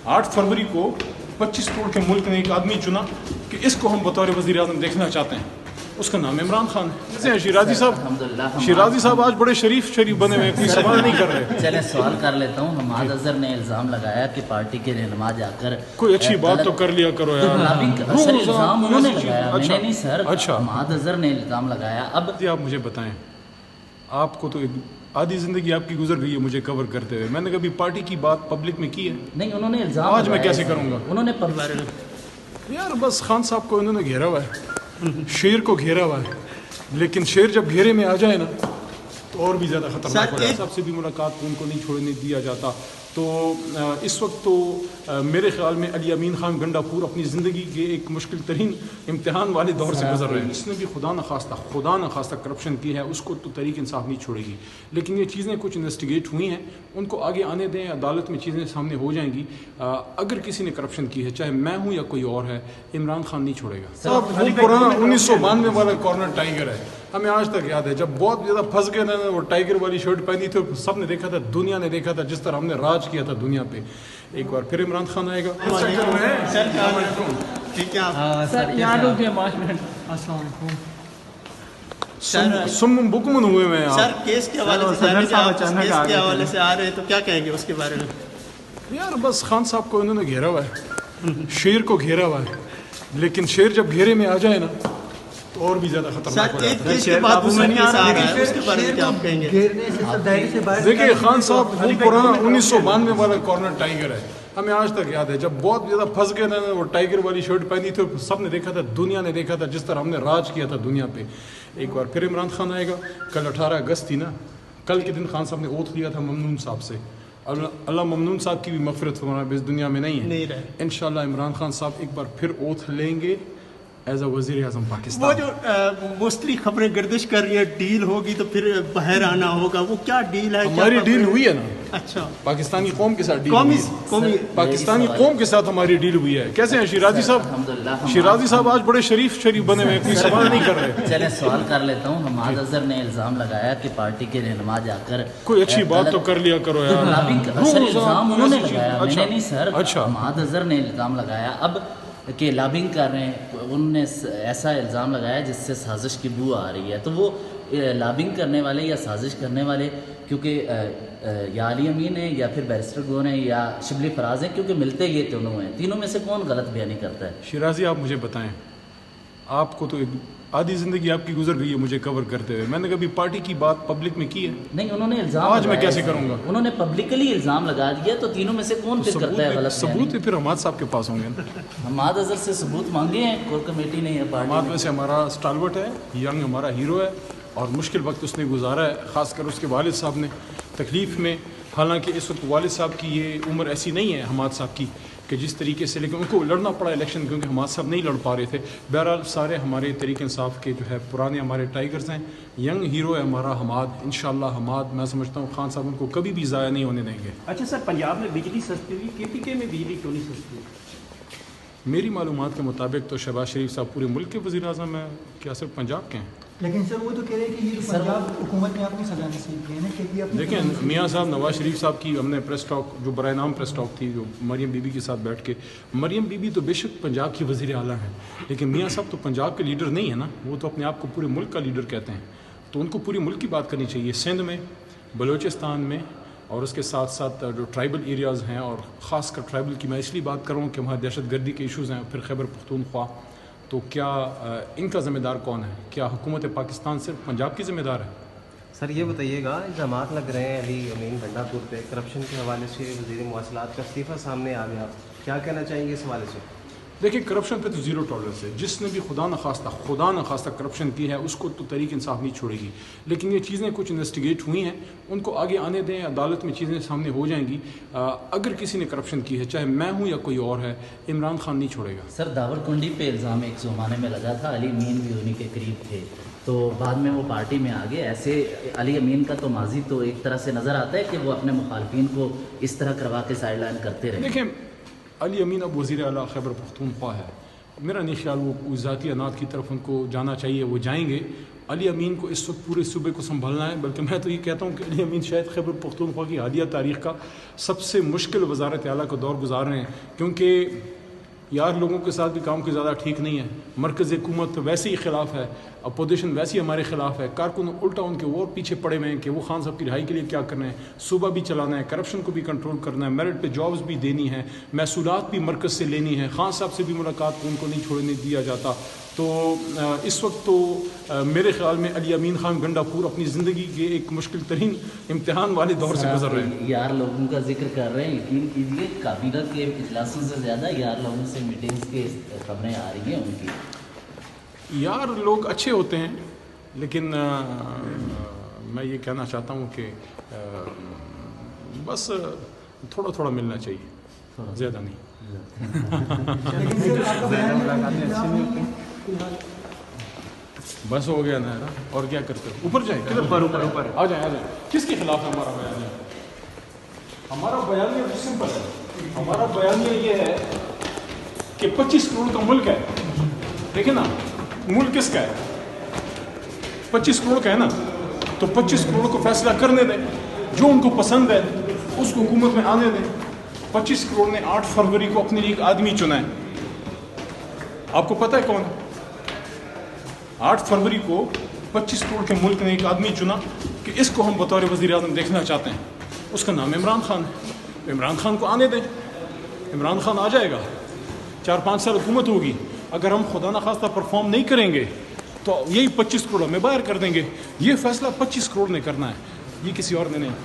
8 फरवरी को 25 करोड़ के मुल्क ने एक आदमी चुना कि इसको हम बतौर वज़ीर आज़म देखना चाहते हैं, उसका नाम इमरान खान है। जैसे शिराजी साहब आज बड़े शरीफ बने हुए हैं, कोई सवाल नहीं कर रहे। चले सवाल कर लेता हूँ। हमाद अजहर ने इल्ज़ाम लगाया कि पार्टी के रहनुमा जाकर कोई अच्छी बात तो कर लिया करो यार। सर इल्ज़ाम उन्होंने लगाया, मैंने नहीं सर। अच्छा, हमाद अजहर ने इल्ज़ाम लगाया। अब आप मुझे बताएं, आपको तो आधी जिंदगी आपकी गुजर गई है मुझे कवर करते हुए, मैंने कभी पार्टी की बात पब्लिक में की है? नहीं, उन्होंने इल्ज़ाम आज मैं कैसे करूँगा? उन्होंने यार बस खान साहब को इन्होंने घेरा हुआ है, शेर को घेरा हुआ है, लेकिन शेर जब घेरे में आ जाए ना तो और भी ज़्यादा खतरनाक होता है। सबसे भी मुलाकात को उनको नहीं छोड़ने दिया जाता। तो इस वक्त तो मेरे ख्याल में अली अमीन खान गंडापुर अपनी ज़िंदगी के एक मुश्किल तरीन इम्तिहान वाले दौर से गुजर रहे हैं। इसने भी खुदा न खास्ता करप्शन की है, उसको तो तहरीक इंसाफ नहीं छोड़ेगी। लेकिन ये चीज़ें कुछ इन्वेस्टिगेट हुई हैं, उनको आगे आने दें, अदालत में चीज़ें सामने हो जाएंगी। अगर किसी ने करप्शन की है, चाहे मैं हूँ या कोई और है, इमरान खान नहीं छोड़ेगा। साहब वो पुराना 1992 वाला कॉर्नर टाइगर है, हमें आज तक याद है। जब बहुत ज़्यादा फंस गए ना, वो टाइगर वाली शर्ट पहनी थी, सब ने देखा था, दुनिया ने देखा था जिस तरह हमने राज किया था दुनिया पे। एक बार फिर इमरान खान आएगा। ठीक है सर, यहाँ रुकिए 5 मिनट। सुम बुकमन हुए में सर, केस के हवाले से आ रहे हैं तो क्या कहेंगे उसके बारे में? यार बस खान साहब को इन्होंने घेरा हुआ है, शेर को घेरा हुआ है, लेकिन शेर जब घेरे में आ जाए ना तो और भी ज़्यादा खतरनाक हो जाता है। देखिए खान साहब वो पुराना 1992 वाला कॉर्नर टाइगर है, हमें आज तक याद है। जब बहुत ज़्यादा फंस गए ना, वो टाइगर वाली शर्ट पहनी थी, सब ने देखा था, दुनिया ने देखा था जिस तरह हमने राज किया था दुनिया पे। एक बार फिर इमरान खान आएगा। कल 18 अगस्त थी ना, कल के दिन खान साहब ने ओथ लिया था ममनून साहब से। अल्लाह ममनून साहब की भी मग़फ़िरत फरमाए, इस दुनिया में नहीं है। इंशाल्लाह इमरान खान साहब एक बार फिर ओथ लेंगे एज अ वज़ीर आज़म पाकिस्तान। वो जो मोस्टली खबरें गर्दिश कर रही है, डील होगी तो फिर बाहर आना होगा, वो क्या डील है? हमारी डील हुई है ना। अच्छा, पाकिस्तानी कौम के साथ पाकिस्तानी कौम के साथ हमारी डील हुई है। कैसे हैं शिराजी साहब आज बड़े शरीफ बने हुए हैं, कोई सवाल नहीं कर रहे। चले सवाल कर लेता हूँ। हमाद अजहर ने इल्ज़ाम लगाया कि पार्टी के रहनुमा जाकर कोई अच्छी बात तो कर लिया करो यार। सर इल्ज़ाम उन्होंने लगाया, मैंने नहीं सर। अच्छा, हमाद अजहर ने इल्ज़ाम लगाया अब कि लॉबिंग कर रहे हैं। उनने ऐसा इल्ज़ाम लगाया जिससे साजिश की बू आ रही है। तो वो लॉबिंग करने वाले या साजिश करने वाले, क्योंकि या अली अमीन है या फिर बैरिस्टर गोन है या शिबली फराज है, क्योंकि मिलते ये तीनों हैं, तीनों में से कौन गलत बयानी करता है? शिराजी आप मुझे बताएं, आपको तो आधी जिंदगी आपकी गुजर गई है मुझे कवर करते हुए, मैंने कभी पार्टी की बात पब्लिक में की है? नहीं, उन्होंने इल्ज़ाम आज मैं कैसे करूंगा? उन्होंने पब्लिकली इल्ज़ाम लगा दिया, तो तीनों में से कौन फिर करता है गलत? सबूत फिर हमाद साहब के पास होंगे। हमाद अजहर से सबूत मांगे हैं, कोर कमेटी ने। हमाद वैसे हमारा स्टालवर्ट है, यंग हमारा हीरो है और मुश्किल वक्त उसने गुजारा है, ख़ासकर उसके वालिद साहब ने तकलीफ़ में। हालांकि इस वक्त वालिद साहब की ये उम्र ऐसी नहीं है हमाद साहब की कि जिस तरीके से, लेकिन उनको लड़ना पड़ा इलेक्शन, क्योंकि हमाद साहब नहीं लड़ पा रहे थे। बहरहाल सारे हमारे तरीके इंसाफ के जो है पुराने हमारे टाइगर्स हैं, यंग हीरो है हमारा हमाद। इंशाल्लाह हमाद, मैं समझता हूँ खान साहब उनको कभी भी ज़ाया नहीं होने देंगे। अच्छा सर, पंजाब में बिजली सस्ती हुई, KPK में बिजली क्यों नहीं सस्ती हुई? मेरी मालूमात के मुताबिक तो शहबाज शरीफ साहब पूरे मुल्क के वज़ीर आज़म हैं, क्या सिर्फ पंजाब के हैं? लेकिन सर वो तो कह रहे हैं कि ये पंजाब हुकूमत ने आपको सजा नसीब की है ना, क्योंकि देखें मियाँ साहब नवाज शरीफ साहब की हमने प्रेस टॉक, जो बराए नाम प्रेस टॉक थी, जो मरियम बीबी के साथ बैठ के, मरियम बीबी तो बेशक पंजाब की वज़ीर आला हैं, लेकिन मियाँ साहब तो पंजाब के लीडर नहीं है ना, वो तो अपने आप को पूरे मुल्क का लीडर कहते हैं। तो उनको पूरे मुल्क की बात करनी चाहिए, सिंध में, बलूचिस्तान में, और उसके साथ साथ जो ट्राइबल एरियाज़ हैं, और ख़ासकर ट्राइबल की मैं इसलिए बात कर रहा हूँ कि वहाँ दहशत गर्दी के इशूज़ हैं, फिर खैबर पख्तूनख्वा। तो क्या इनका ज़िम्मेदार कौन है? क्या हुकूमत पाकिस्तान सिर्फ पंजाब की ज़िम्मेदार है? सर ये बताइएगा, इल्ज़ामात लग रहे हैं अली अमीन गंडापुर पे करप्शन के हवाले से, वज़ीर मवासलात का इस्तीफ़ा सामने आ गया, क्या कहना चाहेंगे इस हवाले से? देखिए करप्शन पे तो ज़ीरो टॉलरेंस है। जिसने भी खुदा न खास्ता करप्शन की है उसको तो तहरीक इंसाफ नहीं छोड़ेगी। लेकिन ये चीज़ें कुछ इन्वेस्टिगेट हुई हैं, उनको आगे आने दें, अदालत में चीज़ें सामने हो जाएंगी। अगर किसी ने करप्शन की है, चाहे मैं हूँ या कोई और है, इमरान खान नहीं छोड़ेगा। सर दावरकुंडी पे इल्ज़ाम एक ज़माने में लगा था, अली अमीन भी उन्हीं के करीब थे, तो बाद में वो पार्टी में आ गए। ऐसे अली अमीन का तो माजी तो एक तरह से नज़र आता है कि वो अपने मुखालफिन को इस तरह करवा के साइड लाइन करते रहे। देखें अली अमीन अब वज़ीर आला खैबर पख्तूनख्वा है, मेरा नहीं ख्याल वो ज़ाती अनात की तरफ उनको जाना चाहिए, वो जाएंगे علی امین کو اس وقت پورے صوبے کو سنبھالنا ہے، بلکہ میں تو یہ کہتا ہوں کہ علی امین شاید خیبر پختونخوا کی حالیہ تاریخ کا سب سے مشکل وزارت اعلیٰ کا دور گزار رہے ہیں، کیونکہ یار لوگوں کے ساتھ بھی کام کے زیادہ ٹھیک نہیں ہے، مرکزی حکومت ویسے ہی خلاف ہے، اپوزیشن ویسے ہی ہمارے خلاف ہے، کارکن الٹا ان کے اور پیچھے پڑے ہوئے ہیں کہ وہ خان صاحب کی رہائی کے لیے کیا کرنا ہے، صوبہ بھی چلانا ہے، کرپشن کو بھی کنٹرول کرنا ہے، میرٹ پہ جابز بھی دینی ہے، محصولات بھی مرکز سے لینی ہے، خان صاحب سے بھی ملاقات کو ان کو نہیں چھوڑنے دیا جاتا۔ تو اس وقت تو میرے خیال میں علی امین خان گنڈا پور اپنی زندگی کے ایک مشکل ترین امتحان والے دور سے گزر رہے ہیں۔ یار لوگوں کا ذکر کر رہے ہیں، یقین کیجیے کابینہ کے اجلاسوں سے زیادہ یار لوگوں سے میٹنگز کے خبریں آ رہی ہیں ان کی۔ یار لوگ اچھے ہوتے ہیں، لیکن میں یہ کہنا چاہتا ہوں کہ بس تھوڑا تھوڑا ملنا چاہیے، زیادہ نہیں۔ بس ہو گیا نا، اور کیا کرتے ہو؟ اوپر جائیں، کدھر اوپر آ جائیں، کس کے خلاف ہے ہمارا بیانیہ؟ ہمارا بیانیہ بہت سمپل ہے، ہمارا بیانیہ یہ ہے کہ 25 کروڑ کا ملک ہے، دیکھیں نا ملک کس کا ہے؟ 25 کروڑ کا ہے نا، تو 25 کروڑ کو فیصلہ کرنے دیں، جو ان کو پسند ہے اس کو حکومت میں آنے دیں۔ 25 کروڑ نے 8 فروری کو اپنے لیے ایک آدمی چنا ہے، آپ کو پتہ ہے کون؟ 8 فروری کو 25 کروڑ کے ملک نے ایک آدمی چنا کہ اس کو ہم بطور وزیر اعظم دیکھنا چاہتے ہیں، اس کا نام عمران خان ہے۔ عمران خان کو آنے دیں، عمران خان آ جائے گا، 4-5 سال حکومت ہوگی، اگر ہم خدا نخواستہ پرفارم نہیں کریں گے تو یہی 25 کروڑ ہمیں باہر کر دیں گے۔ یہ فیصلہ 25 کروڑ نے کرنا ہے، یہ کسی اور نے نہیں۔